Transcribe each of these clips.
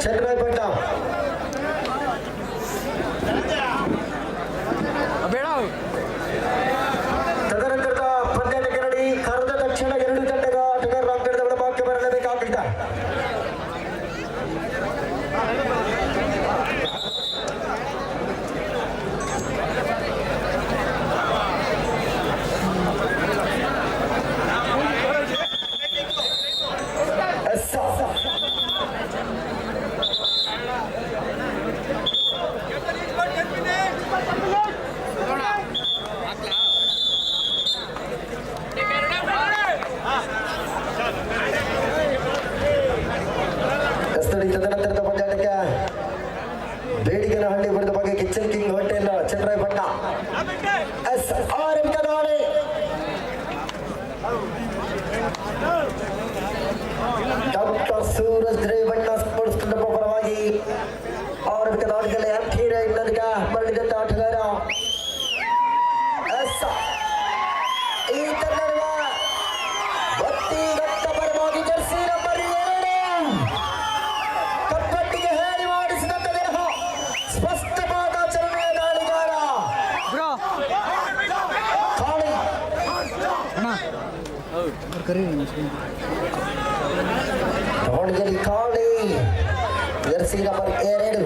ಚನ್ನರಾಯಪಟ್ಟ ತದನಂತರದ ಪಂದ್ಯಾಟ ಕರಡಿ ಕರ್ದ ದಕ್ಷಿಣ ಎರಡು ತಂಡದ ಆಟಗಾರರ ಅಂಕಣದ ಒಳಭಾಗಕ್ಕೆ ಬರಲೇಬೇಕಾಗಿದ್ದ ತದನಂತರದ ಪಂದ್ಯಾಟಕ್ಕೆ ಬೇಡಿಗೆನಹಳ್ಳಿ ಬರೆದ ಬಗ್ಗೆ ಕಿಚನ್ ಕಿಂಗ್ ಹೋಟೆಲ್ ಚನ್ನರಾಯಪಟ್ಟ ಆರಂಭಿಕ ದಾಳಿ doctor Suraj Revanna sports club ಪರವಾಗಿ ಆರಂಭಿಕ ದಾಳಿಯಲ್ಲಿ ಮರಳಿದಂತ ಆಟಗಾರ ಈ ತಂಡದ ಭಕ್ತಿಗತ್ತ ಪರವಾಗಿ ಜರ್ಸಿ ನಂಬರ್ 2 ಕಪ್ಪಟ್ಟಿಗೆ ಹೇಳಿ ಮಾಡಿಸಿದಂತ ದೇಹ ಸ್ಪಷ್ಟವಾದ ಚಲನೆಯ ದಾಳಿಗಾರ ದಾವಣಗೆರೆ ಕಾಳಿ ಜರ್ಸಿ ನಂಬರ್ 2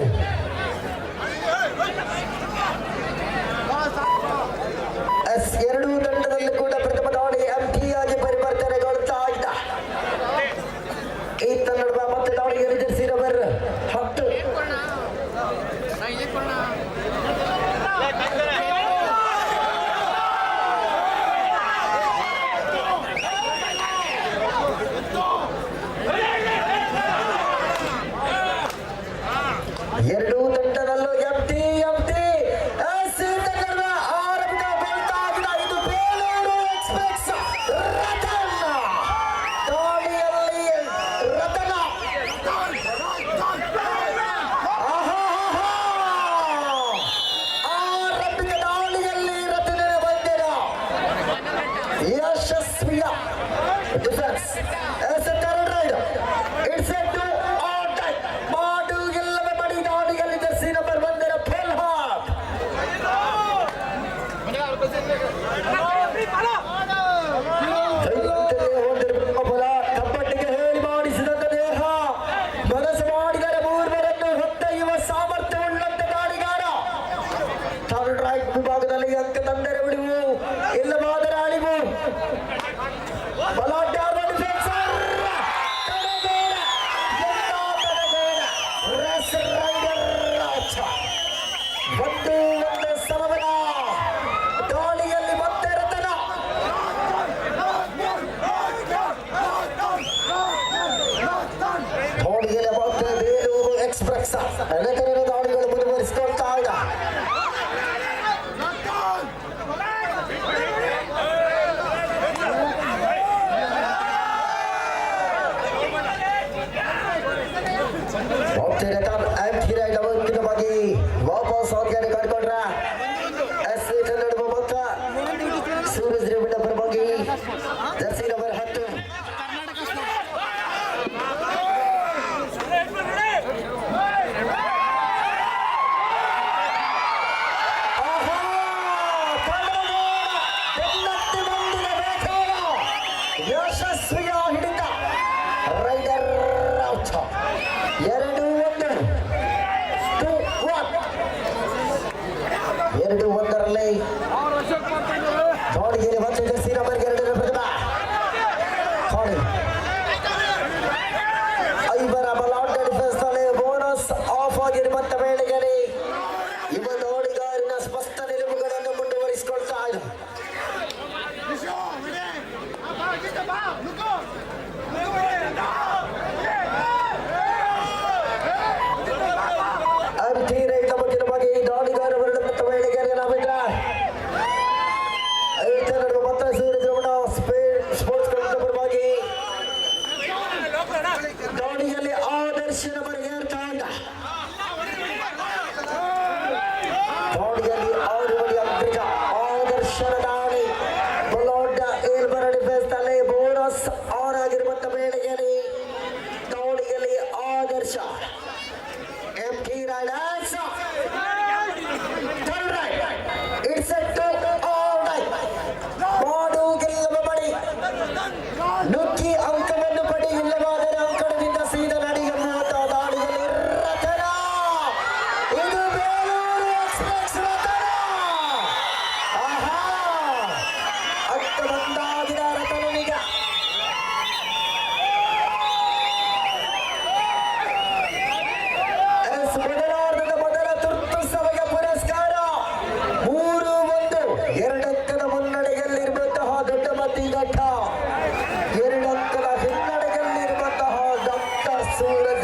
ಎರಡೂ ತಂಡದಲ್ಲಿ ಕೂಡ ಪ್ರಥಮ ದಾಳಿ ಎಂಟಿಯಾಗಿ ಪರಿವರ್ತನೆಗೊಳ್ಳುತ್ತಾ ಇದ್ದ ಈ ತಂಡದ ಮತ್ತೆ ದಾಳಿಯಲ್ಲಿ ಜರ್ಸಿ ನಂಬರ್ 10 ಎರಡೂ ತಂಡದಲ್ಲೂ ಎಂಟಿ ಆರಂಭಿಕ ಬೆಳ್ತಾಗಿದೆ. ಇದು ಬೇಲೂರು ಎಕ್ಸ್‌ಪ್ರೆಸ್ ರತನ್ ದಾಳಿಯಲ್ಲಿ ರತನ ಆರಂಭಿಕ ದಾಳಿಯಲ್ಲಿ ರತನ ಬಂದಿರ ಯಶಸ್ವಿಯ ಡಿಫೆನ್ಸ್ ಎಸ್ ಎ ಥರ್ಡ್ ರೈಡ್ ಇಟ್ಸ್ ಎ ಟು ಆಲ್ ಟೈಮ್ ಮಾಡು ಗೆಲ್ಲವೆ ಬಡಿ ದಾಳಿಯಲ್ಲಿ ಜರ್ಸಿ ನಂಬರ್ 1 ಫೆಲ್ಹಾಟ್ ಕಪ್ಪಟ್ಟಿಗೆ ಹೇಳಿ ಮಾಡಿಸಿದಂತ ದೇಹ ಮನಸ್ಸು ಮಾಡಿದರೆ ಮೂರ್ವರನ್ನು ಹೊತ್ತೊಯ್ಯುವ ಸಾಮರ್ಥ್ಯವುಳ್ಳಂತ ದಾಳಿಗಾರ ಥರ್ಡ್ ರೈಟ್ ವಿಭಾಗದಲ್ಲಿ ಅಂಕ ತಂದರೆ ಬಿಡುವು ಇಲ್ಲವಾದರೆ ಅಳಿವು ಬಲಾಢ್ಯ ಡಿಫೆನ್ಸರ್ ಒಂದು ಸಮವನ ದಾಳಿಯಲ್ಲಿ ಮತ್ತೆ ರತನ ದಾಳಿಯಲ್ಲಿ ಮತ್ತೆ ಬೇಲೂರು ಎಕ್ಸ್‌ಪ್ರೆಸ್ ರತನದ ದಾಳಿಗಳು ಮುಂದುವರಿಸಿಕೊಳ್ತಾ ಇದ್ದ ವಾಪಸ್ ಅವ್ರಿಗೆ ಕಂಡುಕೊಂಡ್ರ ಸೂರಜ್ ರೇವಣ್ಣ ಪರವಾಗಿ ಜರ್ಸಿ ನಂಬರ್ 10 ಯಶಸ್ವಿಯ ಹಿಡಿತ ರೈಡರ್ 2-1 ದಾವಣಗೆರೆ ಮತ್ತೆ ಜರ್ಸಿ ನಂಬರ್ 2 ಪ್ರತಿಭಾ ಐವರ ಬಲಾಢ್ಯ ಡಿಫೆನ್ಸ್ ನಲ್ಲಿ ಬೋನಸ್ ಆಫ್ ಆಗಿರುವಂತ ವೇಳೆಯಲ್ಲಿ ಯುವ ದಾಳಿಗಾರನ ಸ್ಪಷ್ಟ ನಿಲುವುಗಳನ್ನು ಮುಂದುವರಿಸಿಕೊಳ್ತಾ ಇದೆ. ಬಗ್ಗೆ ದಾಳಿಗಾರ ಹೊರಡುವಂತ ವೇಳೆಗೆ ನಾವಿದ್ರ ಮತ್ತೆ ಸೂರಜ್ ರೇವಣ್ಣ ಸ್ಪೋರ್ಟ್ಸ್ ಕ್ಲಬ್ ಪರವಾಗಿ ದಾಳಿಯಲ್ಲಿ ಆದರ್ಶ ನಂಬರ್ 2 ದಾಳಿಯಲ್ಲಿ 6 ಬಡಿ ಅಂಕಜ ಆದರ್ಶನ ದಾಳಿ ಬಲಾಢ್ಯ ಏಲ್ಬರ ಡಿಫೆನ್ಸ್ ನಲ್ಲಿ ಬೋನಸ್ ಆನ್ ಆಗಿರುವಂತ ವೇಳೆಯಲ್ಲಿ ದಾಳಿಯಲ್ಲಿ ಆದರ್ಶ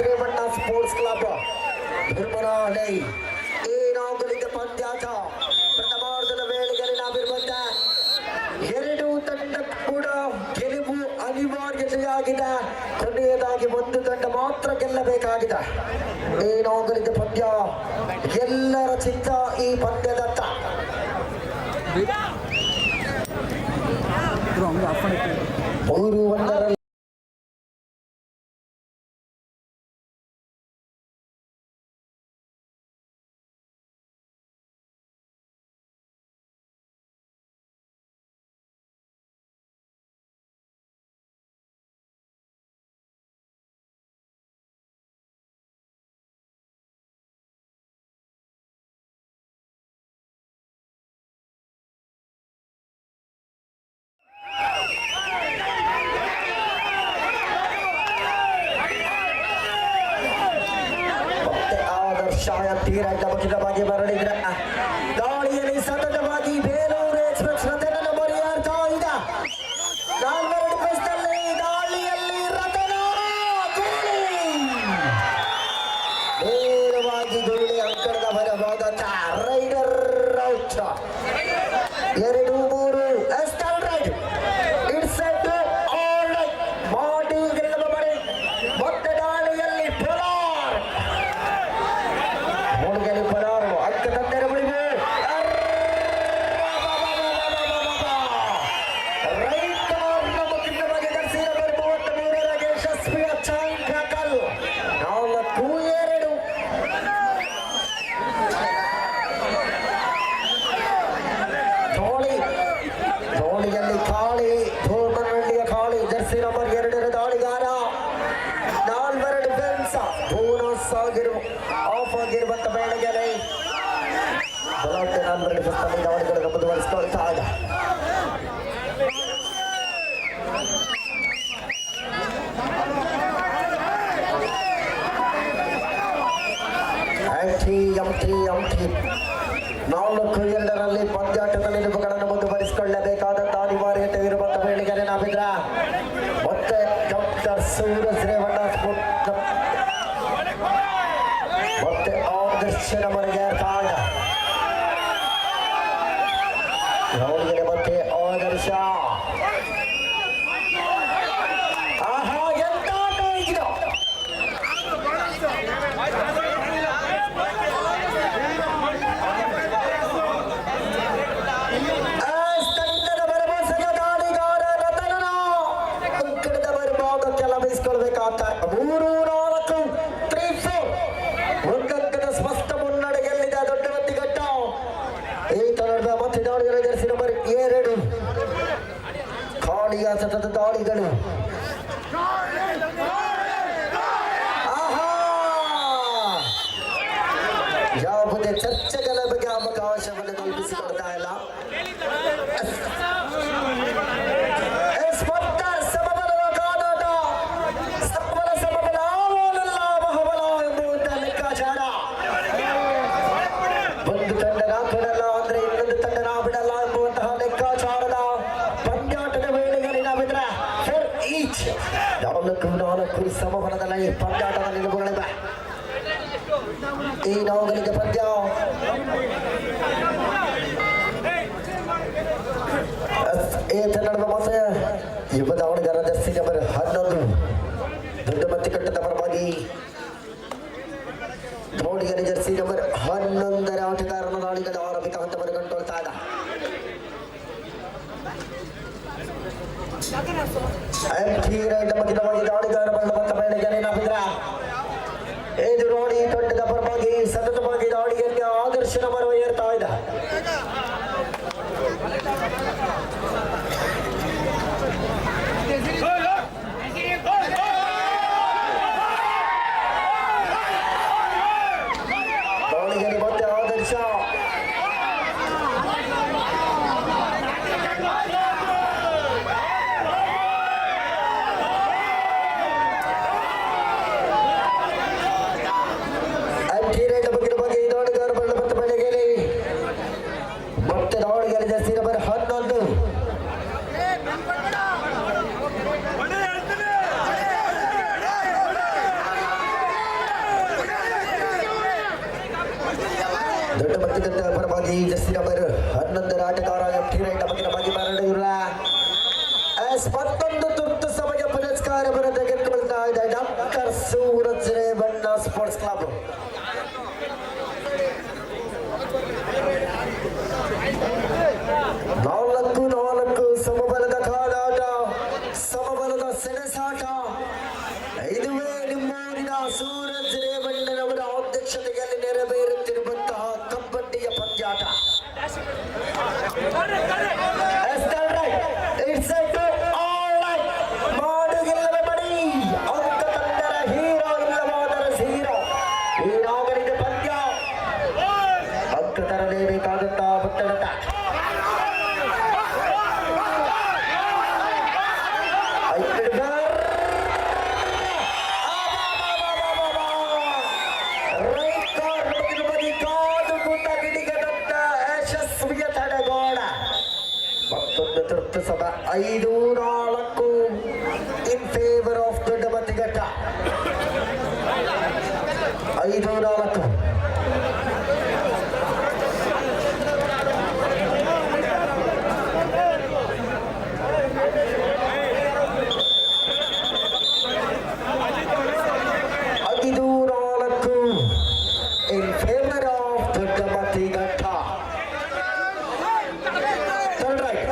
ಶ್ರೀಮಣ್ಣ ಸ್ಪೋರ್ಟ್ಸ್ ಕ್ಲಬ್ ಧರ್ಮರಾಳೆ ಏನಾಗಲಿದೆ ಪಂದ್ಯಾಟ ಪ್ರಥಮಾರ್ಧದ ವೇಳೆಯಲ್ಲಿ ನಾವಿರುವಂತ ಎರಡು ತಂಡ ಕೂಡ ಗೆಲುವು ಅನಿವಾರ್ಯತೆಯಾಗಿದೆ. ಕೊನೆಯದಾಗಿ ಒಂದು ತಂಡ ಮಾತ್ರ ಗೆಲ್ಲಬೇಕಾಗಿದೆ. ಏನಾಗಲಿದೆ ಪಂದ್ಯ, ಎಲ್ಲರ ಚಿತ್ತ ಈ ಪಂದ್ಯದತ್ತ. ಮೂರು ಒಂದರಲ್ಲಿ ತೀರ ಬಚಿತವಾಗಿ ಮರಳಿದ್ರ ದಾಳಿಯಲ್ಲಿ ಸತತವಾಗಿ ಬೇಲೂರು ಎಕ್ಸ್ಪ್ರೆಸ್ ರಥನ ಮರೆಯಾಡ್ತಾ ಇದ್ದ. ನಾಲ್ವರೆಡು ಬಸ್ನಲ್ಲಿ ದಾಳಿಯಲ್ಲಿ ರಥನ ನೇರವಾಗಿ ಗುರುಳಿ ಅಂಕಣದ ಬರವಾದಂತ ರೈಡರ್ ಔಟ್. 2-3 ಎಸ್ಟಲ್ raid it's at all right ಮಾಡಿ ಗೆಲ್ಲುವ ಬರೆ. ಮತ್ತೆ ದಾಳಿಯಲ್ಲಿ ಪೊಲಾರ್ ಪರಾರು ಅಕ್ಕ ತಂದೆರ ಬಳಿಗೆ ರೈಟ್ ಕಾರ್ನ ಮುಖ್ಯವಾಗಿ ದರ್ಶನ 33ರ ಯಶಸ್ವಿಯ ಚಾಂಕಲ್ 4-2 ಧೋಳಿಯಲ್ಲಿ ಖಾಳಿ ಧೋಮನಹಳ್ಳಿಯ ಖಾಳಿ ಜರ್ಸಿ ನಂಬರ್ 2ರ ದಾಳಿಗಾರ. 4 ಡಿಫೆನ್ಸ್ ಬೋನಸ್ ಆಫ್ ಆಗಿರುವಂತ ಬೇಳೆಗೆರೆ ಬಲಾಟೆ 4 ಡಿಫೆನ್ಸ್ ದಾಳಿಗಳನ್ನು ಮುಂದುವರಿಸಿಕೊಳ್ತಾ ಇದೆ. M3 4-2ರಲ್ಲಿ ಪಂದ್ಯಾಟದ ನಿಲುವುಗಳನ್ನು ಮುಂದುವರಿಸಿಕೊಳ್ಳಬೇಕಾದಂತ ಅನಿವಾರ್ಯತೆ ಇರುವಂತ ಬೇಳೆಗೆರೆ ನಾವಿದ್ರ. ಮತ್ತೆ ಡಾಕ್ಟರ್ ಸೂರಜ್ ರೇವಣ್ಣ ಮತ್ತೆ ಆದರ್ಶನ ಮನೆಗೆ ತಾಣ ಅವಳಿಗೆ ಮತ್ತೆ ಆದರ್ಶ. ಆಹಾ ಎಂತ ಇದು ತಂಡದ ಭರವಸೆಯ ದಾಳಿಗಾರ ರತನನ ಅಂಕಣದ ಬರಬಹುದು ಕೆಲವಿಸಿಕೊಳ್ಬೇಕಾಗ್ತ 3-4 3-4 ಒಂದಂಕದ ಸ್ಪಷ್ಟ ಮುನ್ನಡೆಯಲ್ಲಿದೆ ದೊಡ್ಡ ಹೊತ್ತಿಗಟ್ಟ. ಈ ತರದ ಮತ್ತೆ ದಾಳಿಗಳ ಜರ್ಸಿ ನಂಬರ್ 2 ಖಾಳಿಯ ಸತತ ದಾಳಿಗಳು. ಆಹಾ ಯಾವುದೇ ಚರ್ಚೆಗಳ ಬಗ್ಗೆ ಅವಕಾಶವನ್ನು ಕಲ್ಪಿಸಿಕೊಡ್ತಾ ಇಲ್ಲ. ಸಮಬಲದ ಕಾದಾಟ, ಸಮಬಲ ಸಮಬಲ ಆಗೋದಿಲ್ಲ ಮಹಾಬಲ ಎಂಬುವಂತ ಲೆಕ್ಕಾಚಾರ. ಒಂದು ತಂಡ ನಾ ಕೊಡಲ್ಲ ಅಂದ್ರೆ ಇನ್ನೊಂದು ತಂಡ ನಾ ಬಿಡಲ್ಲ ಎಂಬುವಂತಹ ಲೆಕ್ಕಾಚಾರದ ಪಂದ್ಯಾಟದ ವೇಳೆಯಲ್ಲಿ ನಾವಿದ್ರ 4 ಈಚ್ 4 ಸಮಬಲದಲ್ಲಿ ಈ ಪಂದ್ಯಾಟದ ನಿಲುವುಗಳಿವೆ. ಈ ನಾವುಗಳಿಗೆ ಪಂದ್ಯ ಕನ್ನಡದ ಮಾಸ ಯುವ ದಾವಣಗೆರೆ ಜರ್ಸಿ ನಂಬರ್ 11 ದೊಡ್ಡ ಮತ್ತಿಕಟ್ಟದ ಪರವಾಗಿ ದಾವಣಗೆರೆ ಜರ್ಸಿ ನಂಬರ್ 11ರ ಆಟಗಾರನ ದಾಳಿಗಳ ಆರಂಭಿಕ ಹಂತವನ್ನು ಕಂಡುಕೊಳ್ತಾ ಇದ್ದ. ದಾಳಿಗಾರ ಬಂದ ಬೆಳಗ್ಗೆ ನಾವಿದ್ರ ಇದು ನೋಡಿ ತೊಟ್ಟದ ಪರವಾಗಿ ಸತತವಾಗಿ ದಾಳಿಯಲ್ಲಿ ಆದರ್ಶನ ಮರವ ಏರ್ತಾ ಇದ್ದ. ದಾಳಿಯಲ್ಲಿ ಮತ್ತೆ ಆದರ್ಶ ಬಗ್ಗೆ ದಾಳಿಗಾರ ಬಂದ ಬೆಳಗ್ಗೆ ದೊಡ್ಡ ಮಟ್ಟದ ಪರವಾಗಿ ಜರ್ಸಿ ನಂಬರ್ 11 ಆಟಗಾರ ಎಂಟಿ ರೈಟ್ ಬಗ್ಗೆ ನಮಗೆ ಮಾರಾಡಿಲ್ಲ. ಮತ್ತೊಂದು ತುರ್ತು ಸಮಯ ಪುರಸ್ಕಾರವನ್ನು ತೆಗೆದುಕೊಳ್ತಾ ಇದೆ doctor Suraj Revanna sports club. ನಾಲ್ಕು ಸಮಬಲದ ಕಾಲಾಟ, ಸಮಬಲದ ಸೆಣಸಾಟ. ಇದುವೇ ನಿಮ್ಮೂರಿನ ಸೂರಜ್ ರೇವಣ್ಣನವರ ಅಧ್ಯಕ್ಷತೆಯಲ್ಲಿ ನೆರವೇರುತ್ತಿರುವಂತಹ ಕಬಡ್ಡಿಯ ಪಂದ್ಯಾಟ. ತರಲೇಬೇಕಾದಂತಹ ಒತ್ತಡದ ಯಶಸ್ವಿಯ ತಡೆಗೋಡ. ಮತ್ತೊಂದು ತುರ್ತು ಸಭಾ 5-4 ಇನ್ ಫೇವರ್ ಆಫ್ ದೊಡ್ಡ ಮತಿಘಟ್ಟ. 5-4 in favor of ದೊಡ್ಡ Mathighatta. Turn right.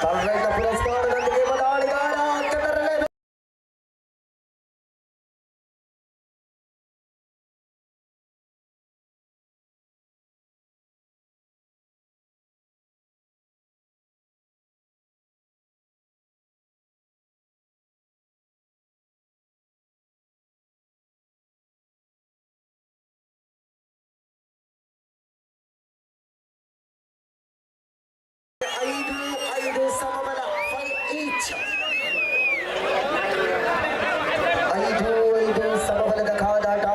Turn right ಪುರಸ್ಕಾರದೊಂದಿಗೆ ಬದಾಳಿಗಾರ ಕನ್ನಡರಲ್ಲೇ ಐದು ಸಮಬಲ 5 each. 5 ಸಮಬಲದ ಕಾದಾಟ,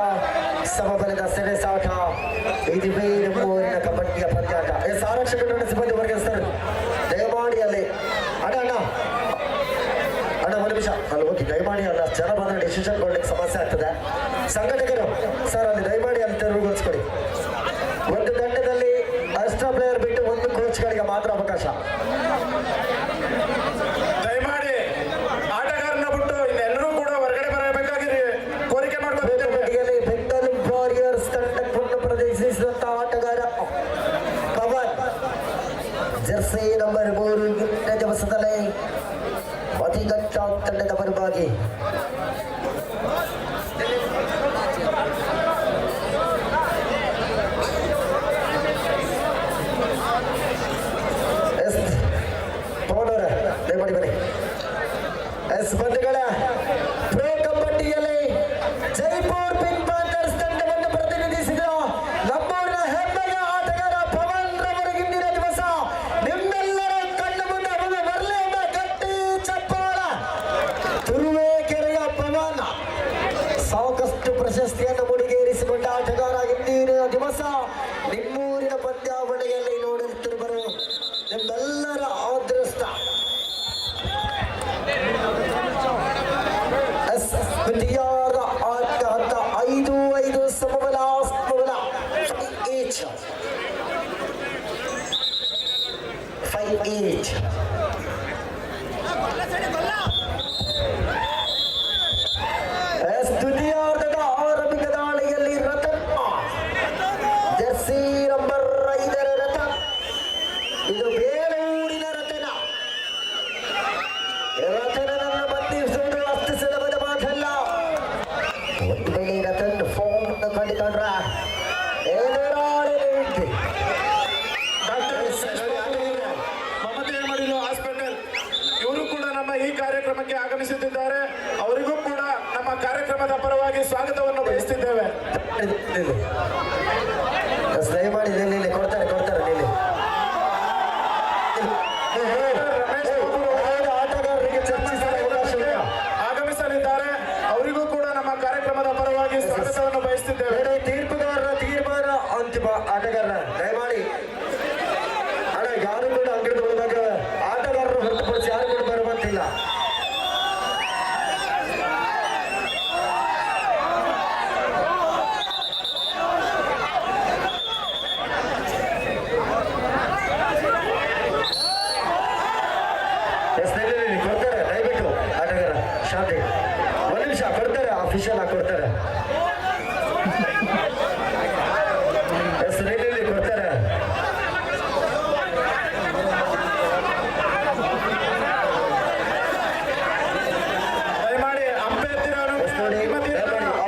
ಸಮಬಲದ ಸೆಣಸಾಟ. ಇದುವೇ ನಮ್ಮೂರಿನ ಕಬಡ್ಡಿಯ ಪಂದ್ಯಾಟ. ಆರಕ್ಷಕ ಸಿಬ್ಬಂದಿ ವರ್ಗಸ್ಥರು ದಯಮಾಡಿ ಅಲ್ಲಿ ಅಣ್ಣ ಒಂದು ನಿಮಿಷ ಅಲ್ಲಿ ಹೋಗಿ ದಯಮಾಡಿ ಅಲ್ಲ ಜನ ಬಂದ ಡಿಸಿಷನ್ ಕೊಡ್ಲಿಕ್ಕೆ ಸಮಸ್ಯೆ ಆಗ್ತದೆ. ಸಂಘಟಕರು ಸರ್ ಅಲ್ಲಿ ದಯಮಾಡಿ ಅಲ್ಲಿ ತೆರವುಗೊಳಿಸ್ಕೊಡಿ. ಒಂದು ತಂಡದಲ್ಲಿ ಅಷ್ಟ ಪ್ಲೇಯರ್ ಬಿಟ್ಟು ಒಂದು ಕೋಚ್ಗಳಿಗೆ ಮಾತ್ರ ಅವಕಾಶ. ದಯಮಾಡಿ ಆಟಗಾರನ ಬಿಟ್ಟು ಇನ್ನೆಲ್ಲರೂ ಕೂಡ ಹೊರಗಡೆ ಬರಬೇಕಾಗಿ ಕೋರಿಕೆ ಮಾಡಬೇಕು. ಬೆಂಗಲ್ ವಾರಿಯರ್ಸ್ ತಂಡವನ್ನು ಪ್ರದರ್ಶಿಸಿದಂತಹ ಆಟಗಾರ ಪವನ್ ಜರ್ಸಿ ನಂಬರ್ 3 ಇಂದಿನ ದಿವಸದಲ್ಲಿ ಮತಿಘಟ್ಟ ತಂಡದ ಪರವಾಗಿ ಸ್ಪರ್ಧೆಗಳ ಪ್ರೊ ಕಬಡ್ಡಿಯಲ್ಲಿ ಜೈಪುರ್ ಪಿಂಕ್ ಪ್ಯಾಂಥರ್ಸ್ ತಂಡವನ್ನು ಪ್ರತಿನಿಧಿಸಿದ ನಮ್ಮೂರಿನ ಹೆಮ್ಮೆಯ ಆಟಗಾರ ಪವನ್ ರವರು ಇಂದಿನ ದಿವಸ ನಿಮ್ಮೆಲ್ಲರ ಕಣ್ಣು ಮುಂದೆ ಅವನು ಬರಲೇದ ಗಟ್ಟಿ ಚಪ್ಪಾಳ. ತುರುವೇಕೆರೆಯ ಪವನ್ ಸಾಕಷ್ಟು ಪ್ರಶಸ್ತಿಯನ್ನು ಮುಡಿಗೇರಿಸಿಕೊಂಡ ಆಟಗಾರ ಇಂದಿನ ದಿವಸ ನಿಮ್ಮೂರಿನ ಪಂದ್ಯಾವಳಿಯಲ್ಲಿ ನೋಡುತ್ತಿರುವರು ನಿಮ್ಮೆಲ್ಲರ ಅದೃಷ್ಟ. ವಿದ್ಯಾರ ಹಂತ 5 ಸಮಬಲ 5 each. ದ್ವಿತೀಯಾರ್ಧದ ಆರಂಭಿಕ ದಾಳಿಯಲ್ಲಿ ರತನ್ ಜರ್ಸಿ ನಂಬರ್ 5 ರತನ್. ಇದು ಬೇಲೂರಿನ ರತನ. ರತನನ್ನು ಬಂಧಿಸುವುದು ಅಷ್ಟು ಸುಲಭದ ಮಾತಲ್ಲ. ಒಂದು ವೇಳೆ ರತನ್ ಫೋನ್ ಕಂಡುಕೊಂಡ್ರ ಮಮತೆ ಮಡಿಲು ಹಾಸ್ಪಿಟಲ್ ಇವರು ಕೂಡ ನಮ್ಮ ಈ ಕಾರ್ಯಕ್ರಮಕ್ಕೆ ಆಗಮಿಸುತ್ತಿದ್ದಾರೆ. ಅವರಿಗೂ ಕೂಡ ನಮ್ಮ ಕಾರ್ಯಕ್ರಮದ ಪರವಾಗಿ ಸ್ವಾಗತವನ್ನು ಬಯಸುತ್ತಿದ್ದೇವೆ. ದಯಮಾಡಿ ಕೊಡ್ತಾರೆ ನೀಲಿ ಆಟಗಾರರಿಗೆ ಚರ್ಚಿಸಲು ಅವಕಾಶ ಆಗಮಿಸಲಿದ್ದಾರೆ. ಅವರಿಗೂ ಕೂಡ ನಮ್ಮ ಕಾರ್ಯಕ್ರಮದ ಪರವಾಗಿ ಸ್ವಾಗತವನ್ನು ಬಯಸುತ್ತಿದ್ದೇವೆ. ತೀರ್ಪುಗಾರರ ತೀರ್ಮಾನ ಅಂತಿಮ. ಆಟಗಾರರ ದಯಮಾಡಿ ಅಣ್ಣ ಯಾರು ಕೂಡ ಅಂಗಡಿ ಒಳಗಾಗ ಆಟಗಾರರು ಹೊರತುಪಡಿಸಿ ಯಾರು ಕೂಡ ಬರುವಂತಿಲ್ಲ. ಶಾಂತಿ ಒಂದು ನಿಮಿಷ ಕೊಡ್ತಾರೆ ಅಫಿಷಿಯಲ್ ಆಗಿ ಕೊಡ್ತಾರೆ ಹೆಸರಲ್ಲಿ ಕೊಡ್ತಾರೆ ದಯಮಾಡಿ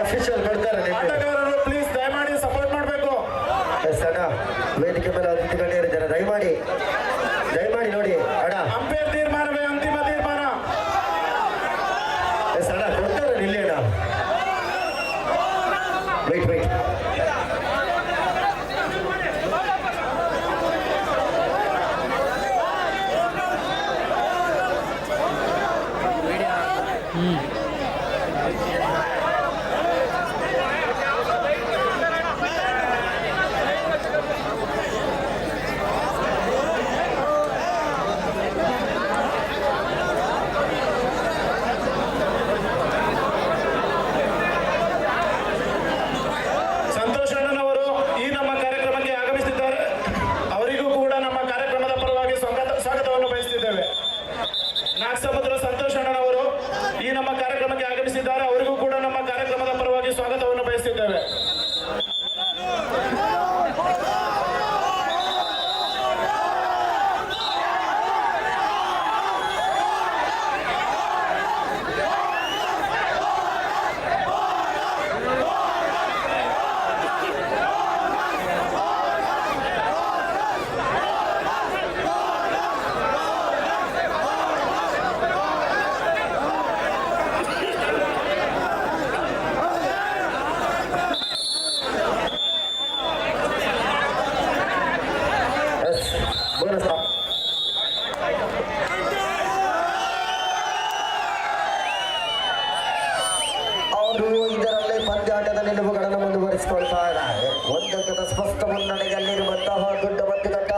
ಅಫಿಷಿಯಲ್ ಕೊಡ್ತಾರೆ ಆಟಗಾರರು ಪ್ಲೀಸ್ ದಯಮಾಡಿ ಸಪೋರ್ಟ್ ಮಾಡಬೇಕು. ಅಣ್ಣ ವೇದಿಕೆ ಮೇಲೆ ಅತಿಥಿಗಳಿದ್ದಾರೆ ದಯಮಾಡಿ ನೋಡಿ ಅಣ್ಣ ಅಂಪೇರ್ ತೀರ್ಮಾನವೇ ಅಂತಿಮ ತೀರ್ಮಾನ. ಅಣ್ಣ ಕೊಡ್ತಾರೆ ನಿಲ್ಲಿ ಅಣ್ಣ wait ಸಂತೋಷ್ ಅಣ್ಣನವರು ಈ ನಮ್ಮ ಕಾರ್ಯಕ್ರಮಕ್ಕೆ ಆಗಮಿಸಿದ್ದಾರೆ. ಅವರಿಗೂ ಕೂಡ ನಮ್ಮ ಕಾರ್ಯಕ್ರಮದ ಪರವಾಗಿ ಸ್ವಾಗತವನ್ನು ಬಯಸುತ್ತಿದ್ದೇವೆ. ನಾಗಸಮುದ್ರ ಸಂತೋಷ್ ಅಣ್ಣನವರು ಈ ನಮ್ಮ ಕಾರ್ಯಕ್ರಮಕ್ಕೆ ಆಗಮಿಸಿದ್ದಾರೆ. ಅವರಿಗೂ ಕೂಡ ನಮ್ಮ ಕಾರ್ಯಕ್ರಮದ ಪರವಾಗಿ ಸ್ವಾಗತವನ್ನು ಬಯಸುತ್ತಿದ್ದೇವೆ. ಅವರು ಇದರಲ್ಲಿ ಪಂದ್ಯಾಟದ ನಿಲುವುಗಳನ್ನು ಮುಂದುವರಿಸಿಕೊಳ್ತಾ ಇದ್ದಾರೆ. ಒಂದಕ್ಕದ ಸ್ಪಷ್ಟ ಮುನ್ನಡೆಯಲ್ಲಿರುವಂತಹ ದೊಡ್ಡ ಮಧ್ಯಘಟ್ಟ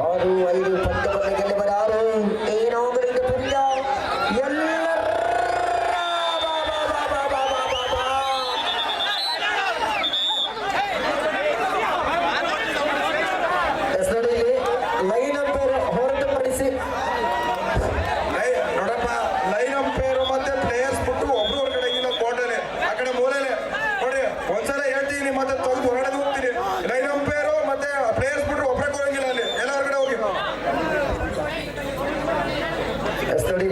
6-5 ಪಂದ್ಯವನ್ನು ಗೆಲ್ಲುವರಾರು ಏನಾಗಲಿದೆ ಪಂದ್ಯ ಲೈನ್ ಅಂಪೇರ್ ಹೊರತುಪಡಿಸಿ ನೋಡಪ್ಪ ಲೈನ್ ಅಂಪೇರು ಮತ್ತೆ ಪ್ಲೇಯರ್ಸ್ ಬಿಟ್ಟು ಒಬ್ರು ಹೊರಗಡೆ ಇಲ್ಲ ಕೋಟಲೆ ಆ ಕಡೆ ಮೂಲೆಲೆ ನೋಡಿ ಒಂದ್ಸಲ ಹೇಳ್ತೀನಿ ಮತ್ತೆ ತೆಗೆದು ಹೊರಗಡೆ ಹೋಗ್ತೀನಿ. ಲೈನ್ ಅಂಪೇರು ಮತ್ತೆ ಪ್ಲೇಯರ್ಸ್ ಬಿಟ್ಟು ಒಬ್ಬರೇ ಕೊಡಂಗಿಲ್ಲ ಅಲ್ಲಿ ಎಲ್ಲ ಹೊರಗಡೆ ಹೋಗಿ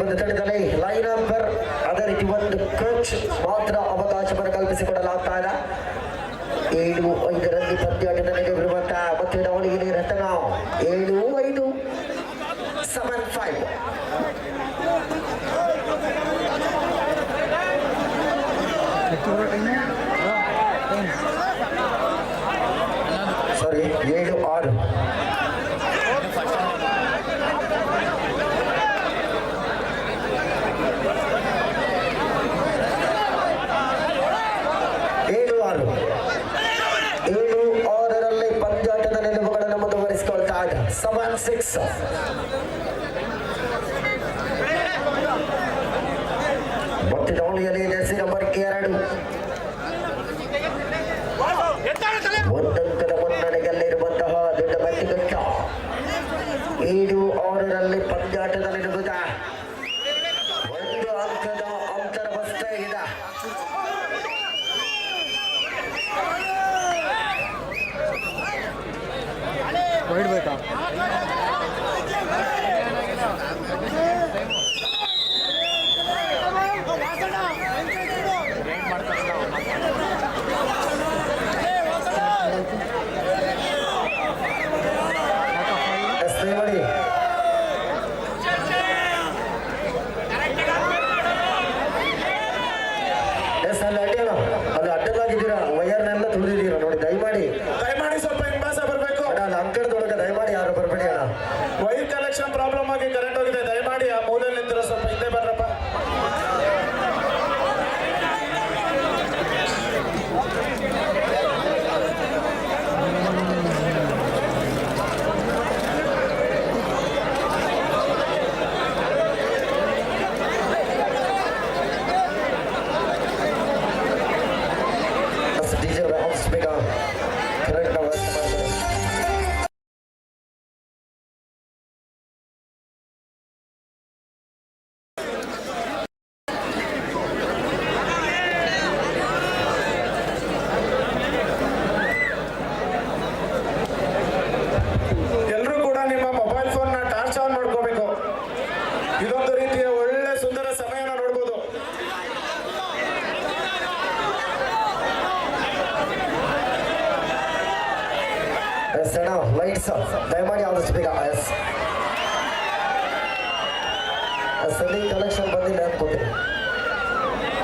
ಒಂದು ತಡೆದಲ್ಲಿ ಲೈನ್ ಅಂಪೇರ್ ಅದೇ ರೀತಿ ಒಂದು ಕೋಚ್ ಮಾತ್ರ ಅವಕಾಶವನ್ನು ಕಲ್ಪಿಸಿಕೊಡಲಾಗ್ತಾ ಇದೆ. 7-5 ಪಂದ್ಯಾಟದ ನಡೆಯುವಂತಹ ಮತ್ತೆ ದಾವಣಗೆರೆ ರತನ 7-5 7-5 ಸಾರಿ 7-6 7-6ರಲ್ಲಿ ಪಂದ್ಯಾಟದ ನಿಲುವುಗಳನ್ನು ಮುಂದುವರಿಸಿಕೊಳ್ತಾ ಇದೆ. 7-6 ಮತ್ತೆ ದಾವಣಗೆರೆ ಜೆರ್ಸಿ ನಂಬರ್ 2 ಒಂದಂಕದ ಮುನ್ನಡೆಯಲ್ಲಿರುವಂತಹ ದೊಡ್ಡ ಮಧ್ಯಘಟ್ಟ 7-6ರಲ್ಲಿ ಪಂದ್ಯಾಟದ ನಿಲುವುದ 1 ಅಂಕದ ಅಂತರವಷ್ಟೇ ಇದೆ. ಹೊರಡ್ಬೇಕಾ ಮಾಡಿ ಅಲ್ಲಿ ಅಡ್ಡಿಯಲ್ಲ ಅದು ಅಡ್ಡಲಾಗಿದ್ದೀರಾ ವಯರ್ನೆಲ್ಲ ತುಳಿದಿದ್ದೀರಾ ನೋಡಿ ದಯಮಾಡಿ ಸ್ವಲ್ಪ ಹಿಂಬಾಸ ಬರಬೇಕು. ಅಣ್ಣ ಅಂಕಣದೊಳಗೆ ದಯಮಾಡಿ ಯಾರು ಬರಬೇಡಿ ಅಣ್ಣ. ಎಸ್ ಅಣ್ಣ ಲೈಟ್ಸ್ ದಯಮಾಡಿ ಆದಷ್ಟು ಬೇಗ ಎಸ್ ಸರಿ ಕಲೆಕ್ಷನ್ ಬಂದಿಲ್ಲ ಅನ್ಕೋತೀನಿ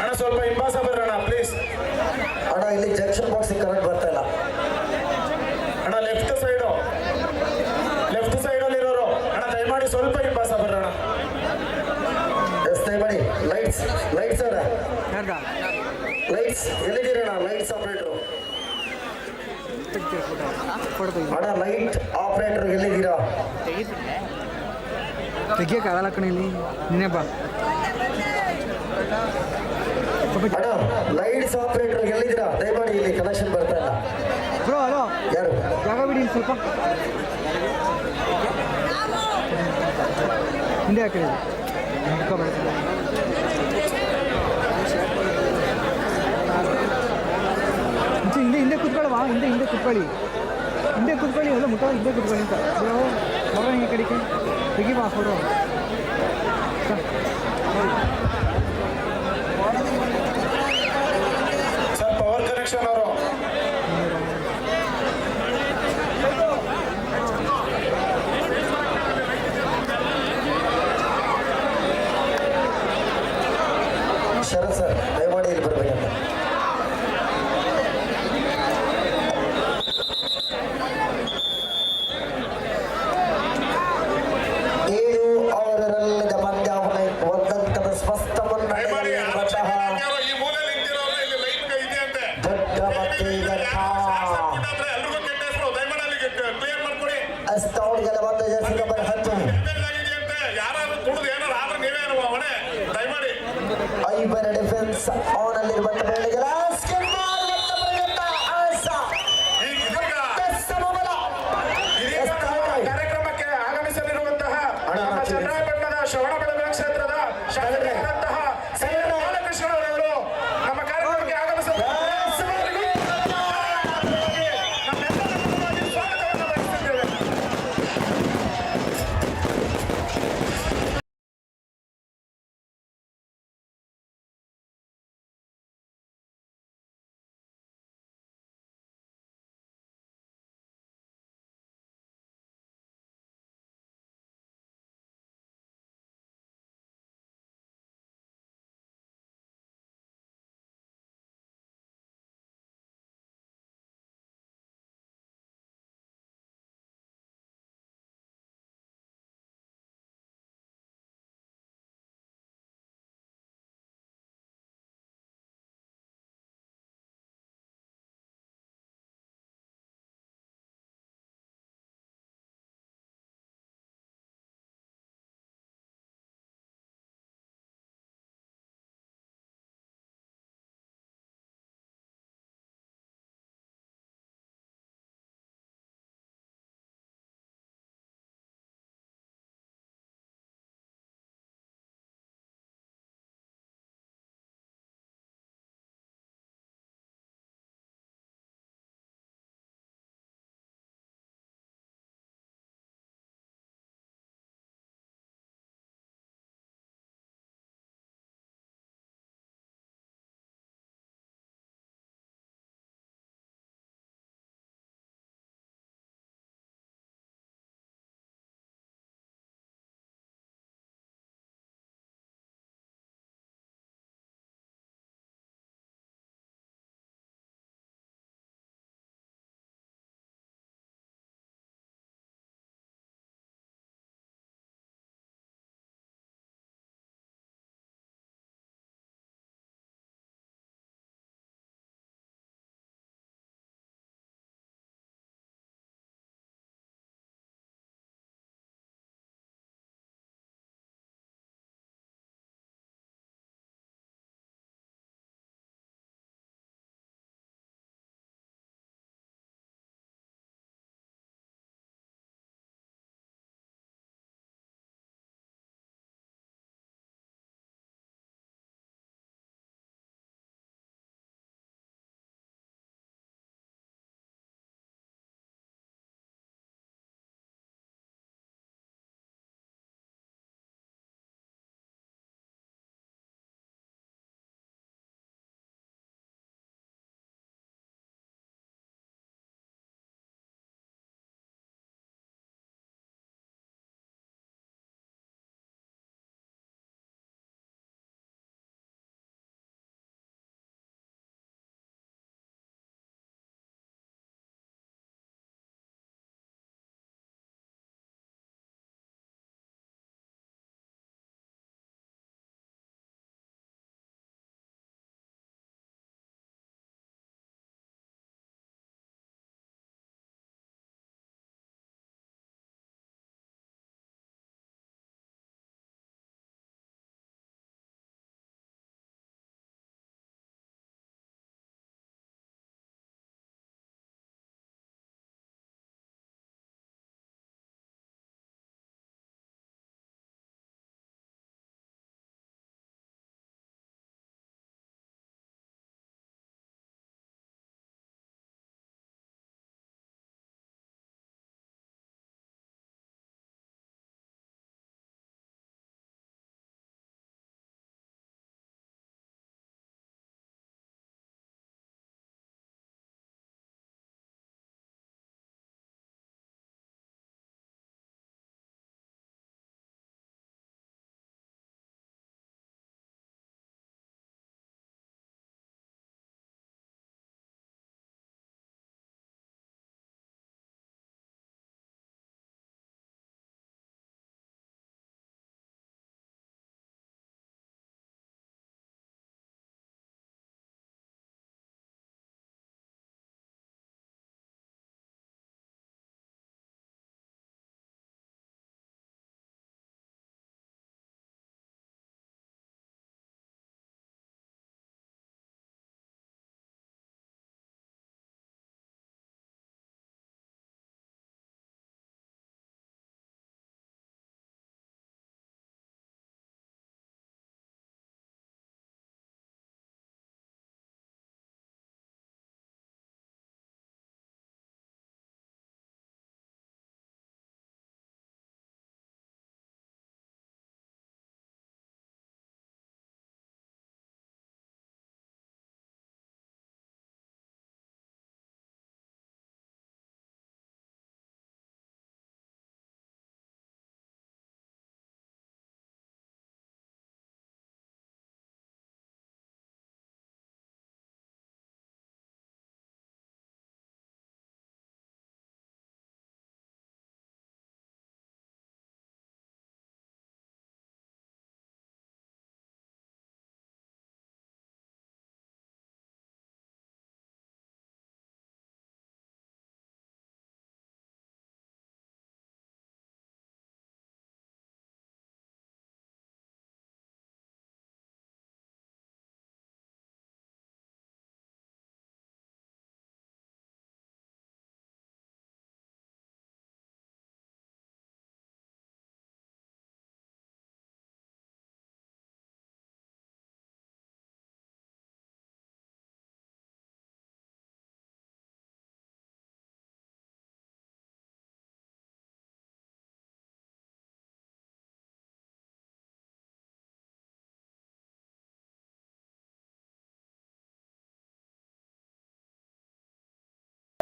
ಅಣ್ಣ ಸ್ವಲ್ಪ ಹಿಂಬಾಸ ಬರೋಣ ಪ್ಲೀಸ್. ಅಣ್ಣ ಇಲ್ಲಿ ಜಂಕ್ಷನ್ ಬಾಕ್ಸಿಗೆ ಕರೆಂಟ್ ಬರ್ತಾ ಇಲ್ಲ ಅಣ್ಣ ಲೆಫ್ಟ್ ಸೈಡಲ್ಲಿ ಇರೋರು ಅಣ್ಣ ದಯಮಾಡಿ ಸ್ವಲ್ಪ ಹಿಂಬಾಸ ಬರೋಣ. ಎಸ್ ದಯಮಾಡಿ ಲೈಟ್ಸ್ ಅವರ ಲೈಟ್ಸ್ ಎಲ್ಲಿದ್ದೀರಣ್ಣ ಲೈಟ್ಸ್ ಆಪರೇಟರ್ ಅಣ್ಣ ಲೈಟ್ ಆಪರೇಟರ್ ಎಲ್ಲಿದ್ದೀರಾ ತೆಗಿಯಕ್ಕಾಗಲ್ಲ ಕಣ ಇಲ್ಲಿ ನಿನ್ನೆ ಬಾ ಅಣ್ಣ ಲೈಟ್ಸ್ ಆಪರೇಟರ್ ಎಲ್ಲಿದ್ದೀರಾ ದಯಮಾಡಿ ಇಲ್ಲಿ ಕನೆಕ್ಷನ್ ಬರ್ತಾ ಇಲ್ಲ ಬ್ರೋ ಹಲೋ ಯಾರು ಜಾಗ ಬಿಡಿ ಇಲ್ಲಿ ಸ್ವಲ್ಪ ಹಿಂದೆ ಹಾಕಿರಿ ಹಿಂದೆ ಕೂತ್ಕೊಳ್ಳವಾ ಹಿಂದೆ ಕೂತ್ಕೊಳ್ಳಿ ಎಲ್ಲ ಮುಟ್ಟ ಹಿಂದೆ ಕೂತ್ಕೊಳ್ಳಿ ಅಂತ ಬರೋ ಈ ಕಡೆಗೆ ತೆಗಿ ಬಾ ಫೋಟೋ ಸರ್ ಪವರ್ ಕನೆಕ್ಷನ್ ಅವರು ಶರತ್ ಸರ್ ದಯಮಾಡಿ ಇಲ್ಲಿ ಬರ್ಬೇಕಂತ ಏಳು ಅವರಲ್ಲಿದ್ದ ಪಂದ್ಯಾವಳಿ ಒಂದಂಕದ ಸ್ಪಷ್ಟ ಮುನ್ನಡೆಯಲ್ಲಿ ಇರುವಂತಹ ಈ ಮೂಲೆ ನಿಂತಿರೋರು ಇಲ್ಲಿ ಲೈಟ್ ಇದೆ ಅಂತೆ ದೊಡ್ಡ ಮತ್ತೆ ಎಲ್ರಿಗೂ ಕೆಟ್ಟ ಹೆಸರು ದಯಮಾಡಿ ಅಲ್ಲಿಗೆ ಕ್ಲಿಯರ್ ಮಾಡ್ಕೊಡಿ. ಅಸ್ತೌಡ್ಗೆಲ್ಲ ಒಂದು ಜರ್ಸಿ ನಂಬರ್ 10 ಆಗಿದೆ ಅಂತೆ ಯಾರಾದ್ರೂ ಕುಡಿದು ಏನಾರು ಆದ್ರೆ ನೀವೇ ಹೊಣೆ ದಯಮಾಡಿ. ಐಬರ್ ಡಿಫೆನ್ಸ್ ಆನ್ ಅಲ್ಲಿರುವಂತ ಬೆಳೆಗಳ ಕಾರ್ಯಕ್ರಮಕ್ಕೆ ಆಗಮಿಸಲಿರುವಂತಹ ನಮ್ಮ ಚನ್ನರಾಯಪಟ್ಟಣದ ಶ್ರವಣಬೆಳಗೊಳ ಕ್ಷೇತ್ರದ ಶಾಸಕರಾದಂತಹ ಬಾಲಕೃಷ್ಣರವರು ನಮ್ಮ ಕಾರ್ಯಕ್ರಮಕ್ಕೆ ಸ್ವಾಗತವನ್ನು ಬಯಸುತ್ತೇವೆ.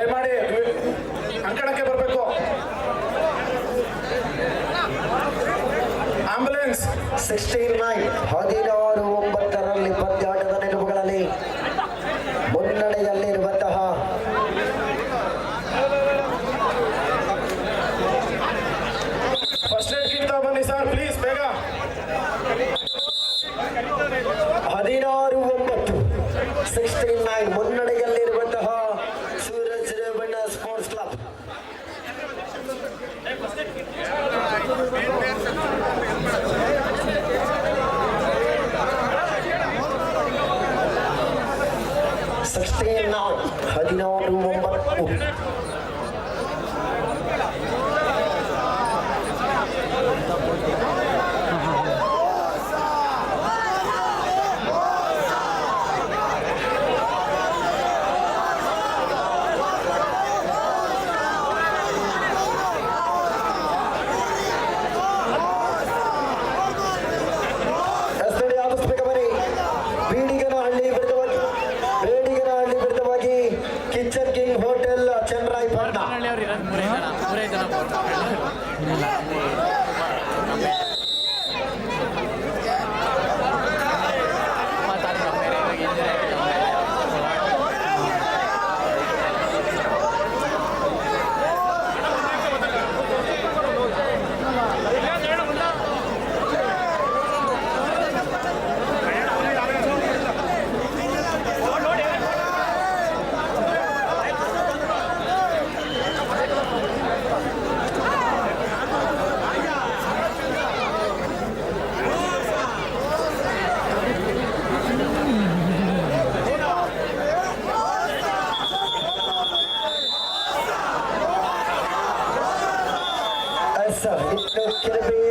ದಯಮಾಡಿ ಅಂಕಣಕ್ಕೆ ಬರಬೇಕು. ಆಂಬುಲೆನ್ಸ್ 16-9 16-9 ಪಂದ್ಯಾಟದ ನೆನಪುಗಳಲ್ಲಿ ಮುನ್ನಡೆಯಲ್ಲಿರುವಂತಹ ಫಸ್ಟ್ ಏಡ್ ಕಿಟ್ ಬನ್ನಿ ಸರ್ ಪ್ಲೀಸ್ ಬೇಗ. 16-9 16-9 ಮುನ್ನಡೆಯಲ್ಲಿರುವಂತಹ Suraj Revanna sports club. Kitchen king hotel Channarayapatna.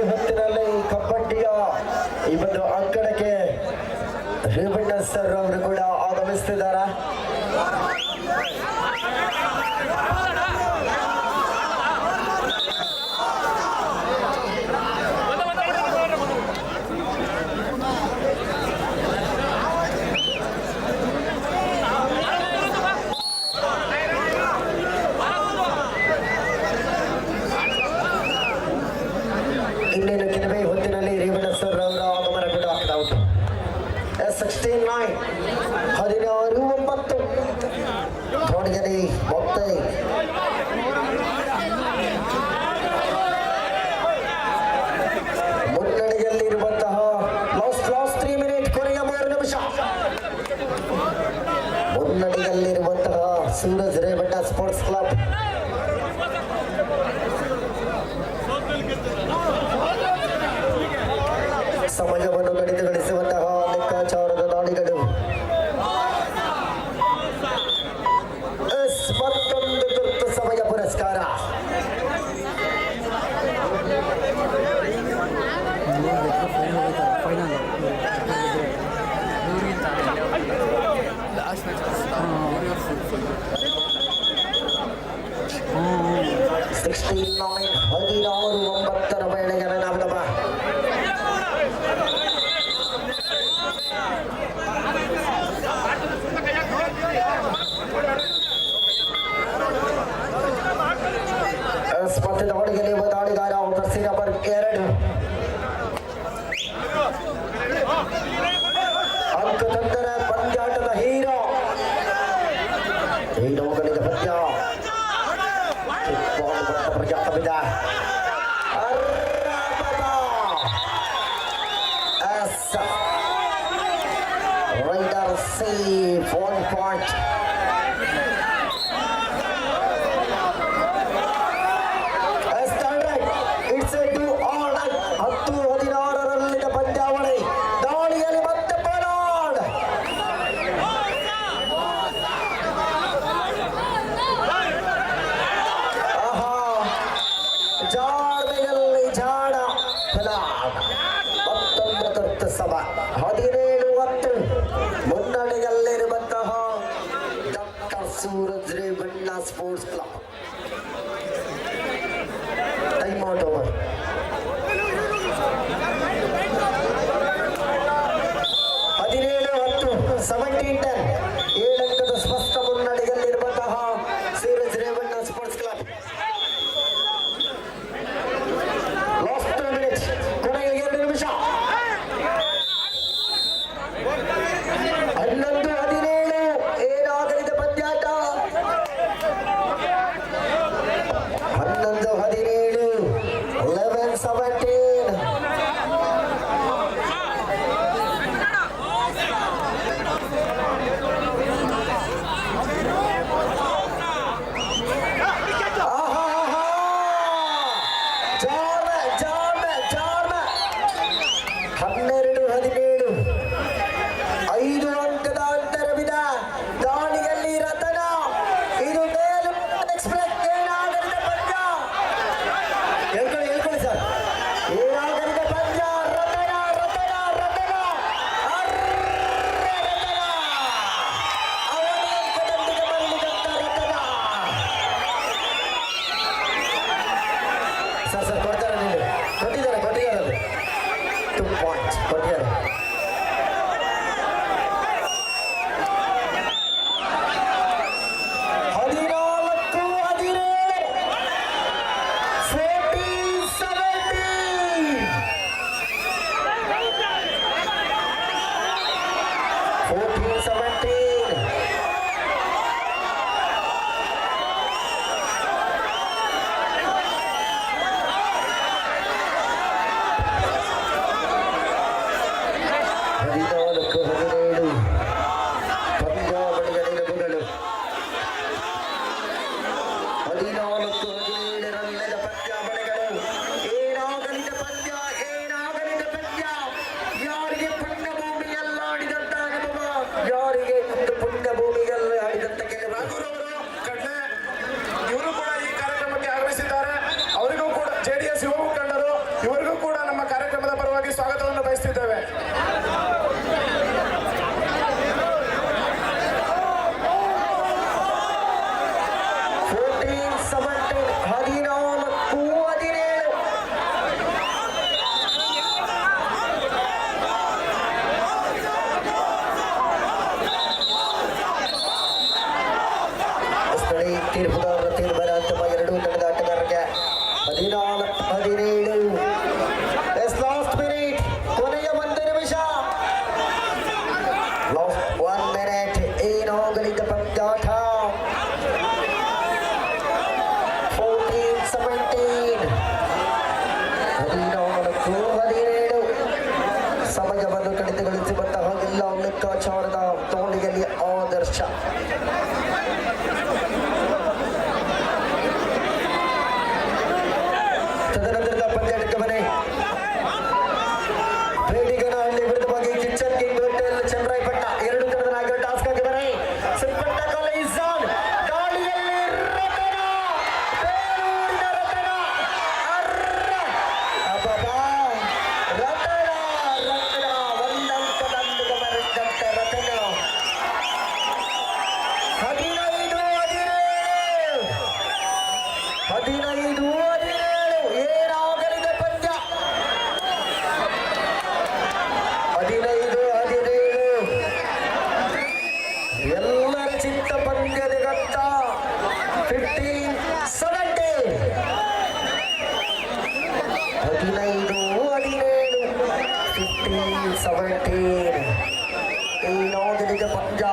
ಹೊತ್ತಿನಲ್ಲಿ ಕಬಡ್ಡಿಯ ಈ ಒಂದು ಅಂಕಣಕ್ಕೆ ರೇವಣ್ಣ ಸರ್ ಅವರು ಕೂಡ ಆಗಮಿಸ್ತಿದ್ದಾರೆ. ಇನ್ನೇನು ಕೆಲವೇ ಹೊತ್ತಿನಲ್ಲಿ ರೇವಣ್ಣ ಸರ್ ಅವರ ಆಗಮನ ಕೂಡ ಆಗ್ತಾ ಉಂಟು. 16-9 16-9 ನೋಡಿದರೆ ಮತ್ತೆ ಮುನ್ನಡೆಯಲ್ಲಿರುವಂತಹ ಲಾಸ್ಟ್ 3 ಮಿನಿಟ್ ಕೊನೆಯ 3 ನಿಮಿಷ ಮುನ್ನಡೆಯಲ್ಲಿರುವಂತಹ ಸೂರಜ್ ರೇವಣ್ಣ ಸ್ಪೋರ್ಟ್ಸ್ ಕ್ಲಬ್. ಸಮಯವನ್ನು ಕಡಿತಗೊಳಿಸುವಂತಹ ಲೆಕ್ಕಾಚಾರದ ದಾಳಿಗಳು. ಮತ್ತೊಂದು ತುರ್ತು ಸಮಯ ಪುರಸ್ಕಾರ. ಸಿಕ್ಸ್ಟೀನ್ 16-9 ವೇಳೆಗೆ ನಾವಿದಮ್ಮ ಸ್ಪರ್ಧೆದ ಹೊಡೆಗೆ ದಾಳಿಗಾರ ಜರ್ಸಿ ನಂಬರ್ 2 ಅಂಕ ತಂದರೆ ಪಂದ್ಯಾಟದ ಹೀರೋ ಹೀರೋಗಳಿಗೆ ಪಂದ್ಯ ಪ್ರಜಾತವಿದ ರೈಡರ್ ಸಿ 1 ಪಾಯಿಂಟ್. ಮುನ್ನಡೆಯಲ್ಲಿರುವಂತಹ doctor Suraj Revanna sports club. Time out over. 17-10 17-10 7 ಅಂಕದ ಸ್ಪಷ್ಟ ಮುನ್ನಡೆಯಲ್ಲಿರುವಂತಹ ಸೂರಜ್ ಸರ್ ಕೊಡ್ತಾರೆ ನೀವು ಕೊಟ್ಟಿದ್ದಾರೆ ಅದು 2 ಪಾಯಿಂಟ್ಸ್ ಕೊಟ್ಟಿದ್ದಾರೆ. ಇವರು ಕೂಡ ಈ ಕಾರ್ಯಕ್ರಮಕ್ಕೆ ಆಗಮಿಸಿದ್ದಾರೆ. ಅವರಿಗೂ ಕೂಡ JDS ಯುವ ಮುಖಂಡರು ಇವರಿಗೂ ಕೂಡ ನಮ್ಮ ಕಾರ್ಯಕ್ರಮದ ಪರವಾಗಿ ಸ್ವಾಗತವನ್ನು ಬಯಸುತ್ತಿದ್ದೇವೆ. ತೀರ್ಪುದಾರರ ತೀರ್ಮಾನ ಅಂತಿಮ ಎರಡೂ ತಂಡದ ಆಟಗಾರರಿಗೆ 14-17. ಲಾಸ್ಟ್ ಮಿನಿಟ್, ಕೊನೆಯ 1 ನಿಮಿಷ, ಲಾಸ್ಟ್ 1 ಮಿನಿಟ್. ಏನಾಗಲಿದ್ದ ಪಂದ್ಯಾಟ 14-17, 14-17. ಸಮಯವನ್ನು ಕಡಿತಗೊಳಿಸುವಂತಹ ಎಲ್ಲ ಲೆಕ್ಕಾಚಾರದ ತೋಳಿಯಲ್ಲಿ ಆದರ್ಶ. ತದನಂತರದ ಪಂದ್ಯಾಟಕ್ಕೆ ಮನೆ ಬೇಡಿಗನಹಳ್ಳಿ ವಿರುದ್ಧವಾಗಿ ಕಿಚ್ಚನ್ ಕಿಂಗ್ ಹೋಟೆಲ್ ಚಂದ್ರಾಯಪಟ್ಟ. ಎರಡು ತಂಡದ ನಾಯಕರ ಟಾಸ್ಕ್ ಆಗಿ ಬರೆ ಸಿಪ್ಪಟ್ಟ ಕಾಲೇಜ್ ಗಾಳಿಯಲ್ಲಿ ರತನ, ಬೇಲೂರಿನ ರತನ, ರತನ ಒಂದಂಕದೊಂದಿಗೆ ಬರೆದಂತೆ ರತನ 15-17. ಏನಾಗಲಿದೆ ಪಂದ್ಯ 15-17. ಎಲ್ಲರ ಚಿತ್ತ ಪಂದ್ಯದ ಗತ್ತ 15-17. 15-17, 15-17. ಏನಾಗಲಿದೆ ಪಂದ್ಯ